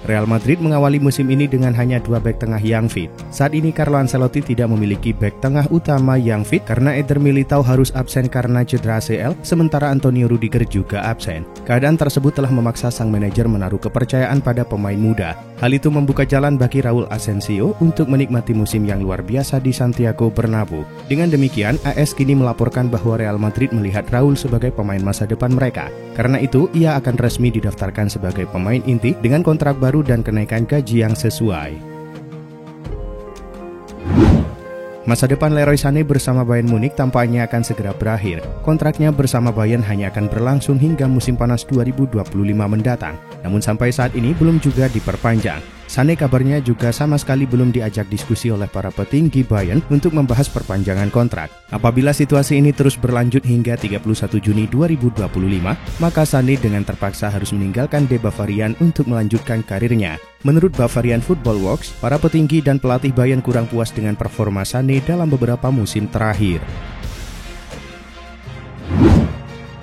Real Madrid mengawali musim ini dengan hanya 2 bek tengah yang fit. Saat ini Carlo Ancelotti tidak memiliki bek tengah utama yang fit karena Eder Militao harus absen karena cedera ACL, sementara Antonio Rudiger juga absen. Keadaan tersebut telah memaksa sang manajer menaruh kepercayaan pada pemain muda. Hal itu membuka jalan bagi Raul Asensio untuk menikmati musim yang luar biasa di Santiago Bernabeu. Dengan demikian, AS kini melaporkan bahwa Real Madrid melihat Raul sebagai pemain masa depan mereka. Karena itu, ia akan resmi didaftarkan sebagai pemain inti dengan kontrak baru dan kenaikan gaji yang sesuai. Masa depan Leroy Sané bersama Bayern Munich tampaknya akan segera berakhir. Kontraknya bersama Bayern hanya akan berlangsung hingga musim panas 2025 mendatang. Namun sampai saat ini belum juga diperpanjang. Sané kabarnya juga sama sekali belum diajak diskusi oleh para petinggi Bayern untuk membahas perpanjangan kontrak. Apabila situasi ini terus berlanjut hingga 31 Juni 2025, maka Sané dengan terpaksa harus meninggalkan De Bavarian untuk melanjutkan karirnya. Menurut Bavarian Football Works, para petinggi dan pelatih Bayern kurang puas dengan performa Sané dalam beberapa musim terakhir.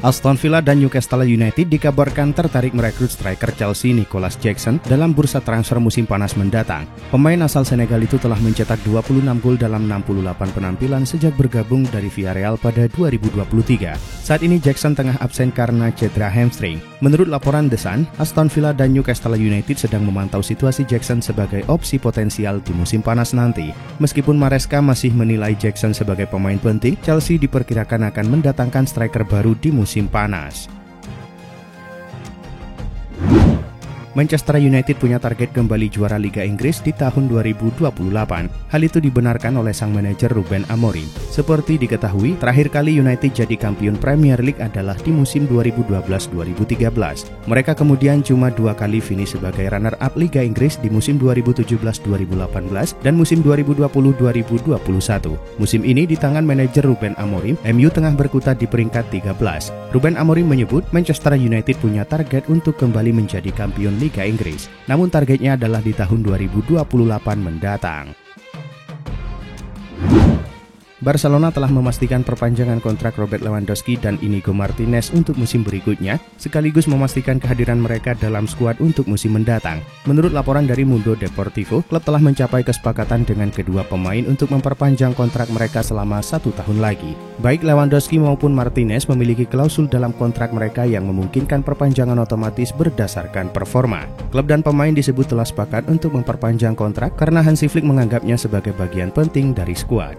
Aston Villa dan Newcastle United dikabarkan tertarik merekrut striker Chelsea Nicolas Jackson dalam bursa transfer musim panas mendatang. Pemain asal Senegal itu telah mencetak 26 gol dalam 68 penampilan sejak bergabung dari Villarreal pada 2023. Saat ini Jackson tengah absen karena cedera hamstring. Menurut laporan The Sun, Aston Villa dan Newcastle United sedang memantau situasi Jackson sebagai opsi potensial di musim panas nanti. Meskipun Maresca masih menilai Jackson sebagai pemain penting, Chelsea diperkirakan akan mendatangkan striker baru di musim panas. Manchester United punya target kembali juara Liga Inggris di tahun 2028. Hal itu dibenarkan oleh sang manajer Ruben Amorim. Seperti diketahui, terakhir kali United jadi kampiun Premier League adalah di musim 2012-2013. Mereka kemudian cuma 2 kali finish sebagai runner-up Liga Inggris di musim 2017-2018 dan musim 2020-2021. Musim ini di tangan manajer Ruben Amorim, MU tengah berkutat di peringkat 13. Ruben Amorim menyebut Manchester United punya target untuk kembali menjadi kampiun Liga Inggris, namun targetnya adalah di tahun 2028 mendatang. Barcelona telah memastikan perpanjangan kontrak Robert Lewandowski dan Inigo Martinez untuk musim berikutnya, sekaligus memastikan kehadiran mereka dalam skuad untuk musim mendatang. Menurut laporan dari Mundo Deportivo, klub telah mencapai kesepakatan dengan kedua pemain untuk memperpanjang kontrak mereka selama 1 tahun lagi. Baik Lewandowski maupun Martinez memiliki klausul dalam kontrak mereka yang memungkinkan perpanjangan otomatis berdasarkan performa. Klub dan pemain disebut telah sepakat untuk memperpanjang kontrak karena Hansi Flick menganggapnya sebagai bagian penting dari skuad.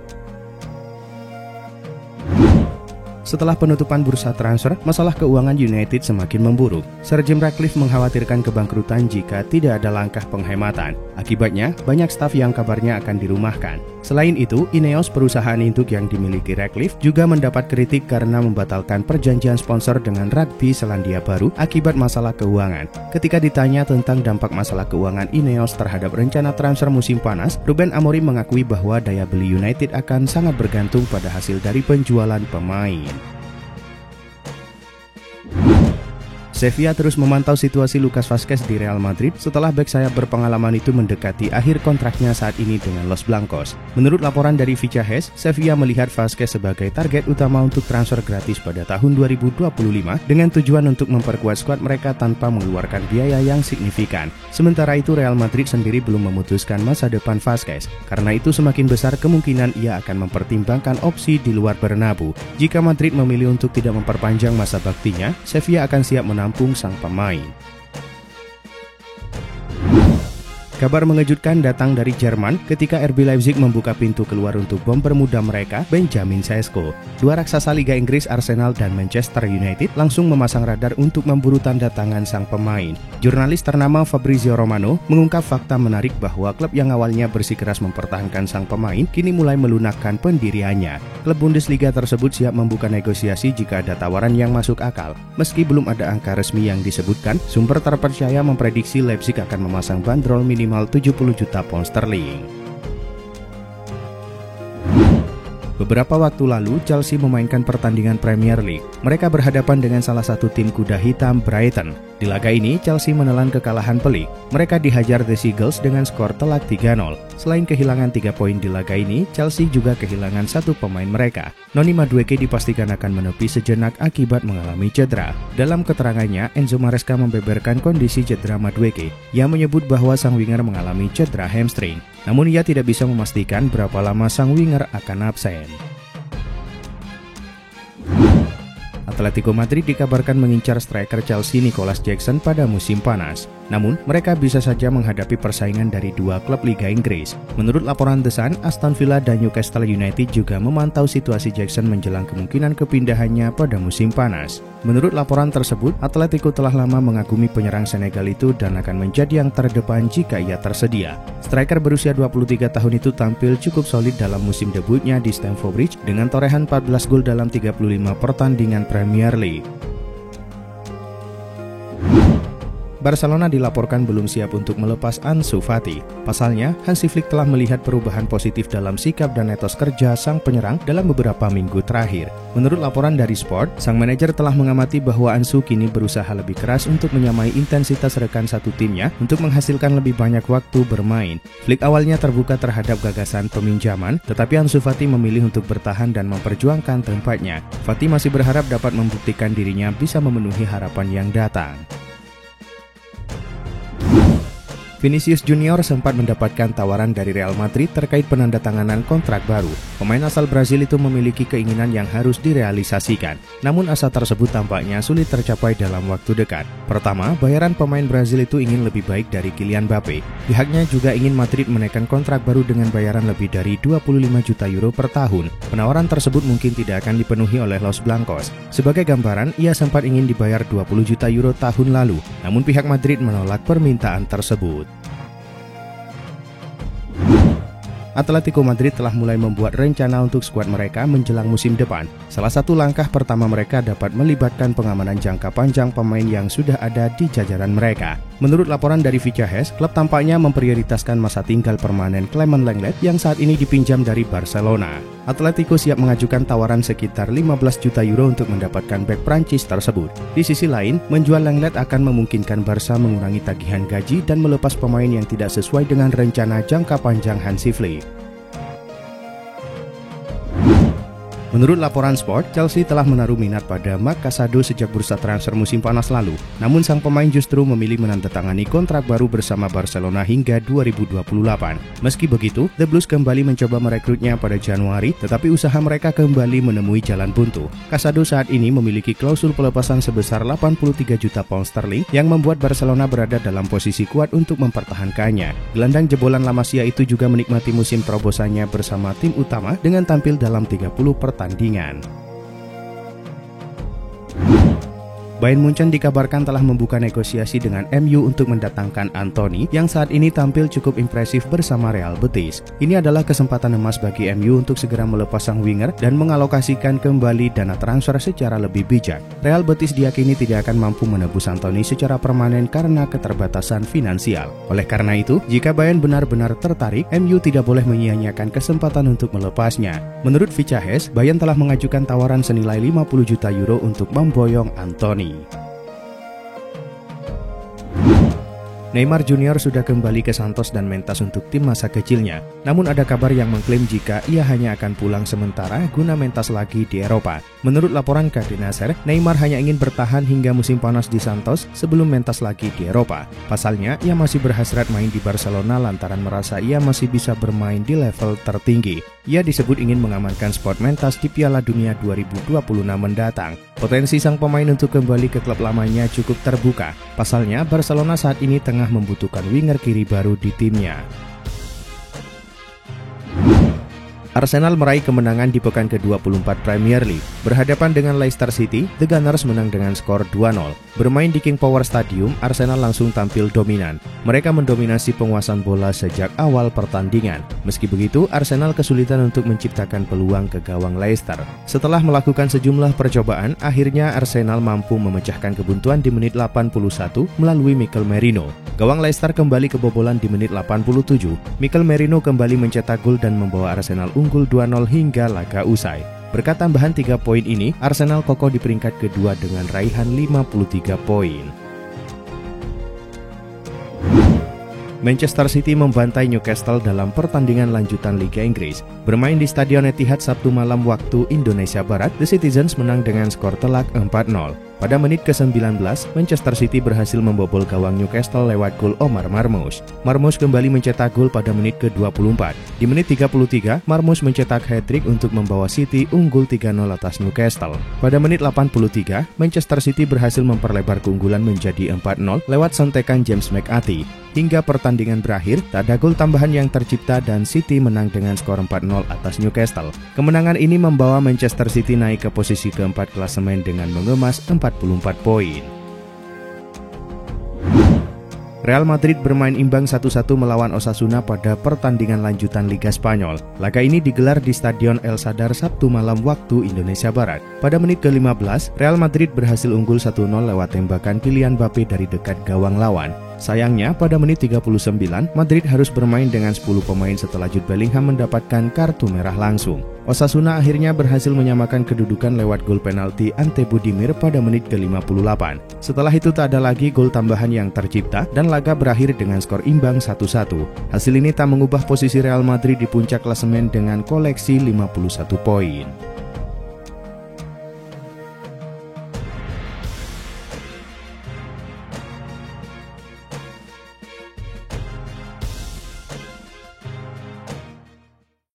Setelah penutupan bursa transfer, masalah keuangan United semakin memburuk. Sir Jim Ratcliffe mengkhawatirkan kebangkrutan jika tidak ada langkah penghematan. Akibatnya, banyak staf yang kabarnya akan dirumahkan. Selain itu, Ineos, perusahaan induk yang dimiliki Ratcliffe, juga mendapat kritik karena membatalkan perjanjian sponsor dengan Rugby Selandia Baru akibat masalah keuangan. Ketika ditanya tentang dampak masalah keuangan Ineos terhadap rencana transfer musim panas, Ruben Amorim mengakui bahwa daya beli United akan sangat bergantung pada hasil dari penjualan pemain. Sevilla terus memantau situasi Lucas Vazquez di Real Madrid setelah bek sayap berpengalaman itu mendekati akhir kontraknya saat ini dengan Los Blancos. Menurut laporan dari Fichajes, Sevilla melihat Vazquez sebagai target utama untuk transfer gratis pada tahun 2025 dengan tujuan untuk memperkuat skuad mereka tanpa mengeluarkan biaya yang signifikan. Sementara itu Real Madrid sendiri belum memutuskan masa depan Vazquez. Karena itu semakin besar kemungkinan ia akan mempertimbangkan opsi di luar Bernabeu. Jika Madrid memilih untuk tidak memperpanjang masa baktinya, Sevilla akan siap menampung sang pemain. Kabar mengejutkan datang dari Jerman ketika RB Leipzig membuka pintu keluar untuk bomber muda mereka, Benjamin Sesko. Dua raksasa Liga Inggris Arsenal dan Manchester United langsung memasang radar untuk memburu tanda tangan sang pemain. Jurnalis ternama Fabrizio Romano mengungkap fakta menarik bahwa klub yang awalnya bersikeras mempertahankan sang pemain kini mulai melunakkan pendiriannya. Klub Bundesliga tersebut siap membuka negosiasi jika ada tawaran yang masuk akal. Meski belum ada angka resmi yang disebutkan, sumber terpercaya memprediksi Leipzig akan memasang bandrol minimal 70 juta pound sterling. Beberapa waktu lalu, Chelsea memainkan pertandingan Premier League. Mereka berhadapan dengan salah satu tim kuda hitam, Brighton. Di laga ini, Chelsea menelan kekalahan pelik. Mereka dihajar The Seagulls dengan skor telak 3-0. Selain kehilangan 3 poin di laga ini, Chelsea juga kehilangan satu pemain mereka. Noni Madueke dipastikan akan menepi sejenak akibat mengalami cedera. Dalam keterangannya, Enzo Maresca membeberkan kondisi cedera Madueke. Ia menyebut bahwa sang winger mengalami cedera hamstring. Namun ia tidak bisa memastikan berapa lama sang winger akan absen. Atletico Madrid dikabarkan mengincar striker Chelsea Nicolas Jackson pada musim panas. Namun, mereka bisa saja menghadapi persaingan dari dua klub Liga Inggris. Menurut laporan The Sun, Aston Villa dan Newcastle United juga memantau situasi Jackson menjelang kemungkinan kepindahannya pada musim panas. Menurut laporan tersebut, Atletico telah lama mengagumi penyerang Senegal itu dan akan menjadi yang terdepan jika ia tersedia. Striker berusia 23 tahun itu tampil cukup solid dalam musim debutnya di Stamford Bridge dengan torehan 14 gol dalam 35 pertandingan Premier League. Barcelona dilaporkan belum siap untuk melepas Ansu Fati. Pasalnya, Hansi Flick telah melihat perubahan positif dalam sikap dan etos kerja sang penyerang dalam beberapa minggu terakhir. Menurut laporan dari Sport, sang manajer telah mengamati bahwa Ansu kini berusaha lebih keras untuk menyamai intensitas rekan satu timnya untuk menghasilkan lebih banyak waktu bermain. Flick awalnya terbuka terhadap gagasan peminjaman, tetapi Ansu Fati memilih untuk bertahan dan memperjuangkan tempatnya. Fati masih berharap dapat membuktikan dirinya bisa memenuhi harapan yang datang. Vinicius Junior sempat mendapatkan tawaran dari Real Madrid terkait penandatanganan kontrak baru. Pemain asal Brazil itu memiliki keinginan yang harus direalisasikan. Namun asa tersebut tampaknya sulit tercapai dalam waktu dekat. Pertama, bayaran pemain Brazil itu ingin lebih baik dari Kylian Mbappe. Pihaknya juga ingin Madrid menaikkan kontrak baru dengan bayaran lebih dari 25 juta euro per tahun. Penawaran tersebut mungkin tidak akan dipenuhi oleh Los Blancos. Sebagai gambaran, ia sempat ingin dibayar 20 juta euro tahun lalu. Namun pihak Madrid menolak permintaan tersebut. Atletico Madrid telah mulai membuat rencana untuk skuad mereka menjelang musim depan. Salah satu langkah pertama mereka dapat melibatkan pengamanan jangka panjang pemain yang sudah ada di jajaran mereka. Menurut laporan dari Vicahes, klub tampaknya memprioritaskan masa tinggal permanen Clement Lenglet yang saat ini dipinjam dari Barcelona. Atletico siap mengajukan tawaran sekitar 15 juta euro untuk mendapatkan bek Prancis tersebut. Di sisi lain, menjual Lenglet akan memungkinkan Barca mengurangi tagihan gaji dan melepas pemain yang tidak sesuai dengan rencana jangka panjang Hansi Flick. Menurut laporan Sport, Chelsea telah menaruh minat pada Marc Casado sejak bursa transfer musim panas lalu. Namun sang pemain justru memilih menandatangani kontrak baru bersama Barcelona hingga 2028. Meski begitu, The Blues kembali mencoba merekrutnya pada Januari, tetapi usaha mereka kembali menemui jalan buntu. Casado saat ini memiliki klausul pelepasan sebesar 83 juta pound sterling yang membuat Barcelona berada dalam posisi kuat untuk mempertahankannya. Gelandang jebolan La Masia itu juga menikmati musim terobosannya bersama tim utama dengan tampil dalam 30 pertandingan. Bayern Munchen dikabarkan telah membuka negosiasi dengan MU untuk mendatangkan Antony yang saat ini tampil cukup impresif bersama Real Betis. Ini adalah kesempatan emas bagi MU untuk segera melepas sang winger dan mengalokasikan kembali dana transfer secara lebih bijak. Real Betis diyakini tidak akan mampu menebus Antony secara permanen karena keterbatasan finansial. Oleh karena itu, jika Bayern benar-benar tertarik, MU tidak boleh menyia-nyiakan kesempatan untuk melepasnya. Menurut Vicahes, Bayern telah mengajukan tawaran senilai 50 juta euro untuk memboyong Antony. Neymar Junior sudah kembali ke Santos dan mentas untuk tim masa kecilnya. Namun ada kabar yang mengklaim jika ia hanya akan pulang sementara guna mentas lagi di Eropa. Menurut laporan Cadenaser, Neymar hanya ingin bertahan hingga musim panas di Santos sebelum mentas lagi di Eropa. Pasalnya, ia masih berhasrat main di Barcelona lantaran merasa ia masih bisa bermain di level tertinggi. Ia disebut ingin mengamankan spot mentas di Piala Dunia 2026 mendatang. Potensi sang pemain untuk kembali ke klub lamanya cukup terbuka. Pasalnya, Barcelona saat ini tengah membutuhkan winger kiri baru di timnya. Arsenal meraih kemenangan di pekan ke-24 Premier League. Berhadapan dengan Leicester City, The Gunners menang dengan skor 2-0. Bermain di King Power Stadium, Arsenal langsung tampil dominan. Mereka mendominasi penguasaan bola sejak awal pertandingan. Meski begitu, Arsenal kesulitan untuk menciptakan peluang ke gawang Leicester. Setelah melakukan sejumlah percobaan, akhirnya Arsenal mampu memecahkan kebuntuan di menit 81 melalui Mikel Merino. Gawang Leicester kembali kebobolan di menit 87. Mikel Merino kembali mencetak gol dan membawa Arsenal unggul 2-0 hingga laga usai. Berkat tambahan 3 poin ini, Arsenal kokoh di peringkat kedua dengan raihan 53 poin. Manchester City membantai Newcastle dalam pertandingan lanjutan Liga Inggris. Bermain di Stadion Etihad Sabtu malam waktu Indonesia Barat, The Citizens menang dengan skor telak 4-0. Pada menit ke-19, Manchester City berhasil membobol gawang Newcastle lewat gol Omar Marmoush. Marmoush kembali mencetak gol pada menit ke-24. Di menit 33, Marmoush mencetak hat-trick untuk membawa City unggul 3-0 atas Newcastle. Pada menit 83, Manchester City berhasil memperlebar keunggulan menjadi 4-0 lewat sontekan James McAtee. Hingga pertandingan berakhir, tak ada gol tambahan yang tercipta dan City menang dengan skor 4-0 atas Newcastle. Kemenangan ini membawa Manchester City naik ke posisi keempat klasemen dengan mengemas 44 poin. Real Madrid bermain imbang 1-1 melawan Osasuna pada pertandingan lanjutan Liga Spanyol. Laga ini digelar di Stadion El Sadar Sabtu malam waktu Indonesia Barat. Pada menit ke-15, Real Madrid berhasil unggul 1-0 lewat tembakan Kylian Mbappe dari dekat gawang lawan. Sayangnya, pada menit 39, Madrid harus bermain dengan 10 pemain setelah Jude Bellingham mendapatkan kartu merah langsung. Osasuna akhirnya berhasil menyamakan kedudukan lewat gol penalti Ante Budimir pada menit ke-58. Setelah itu tak ada lagi gol tambahan yang tercipta dan laga berakhir dengan skor imbang 1-1. Hasil ini tak mengubah posisi Real Madrid di puncak klasemen dengan koleksi 51 poin.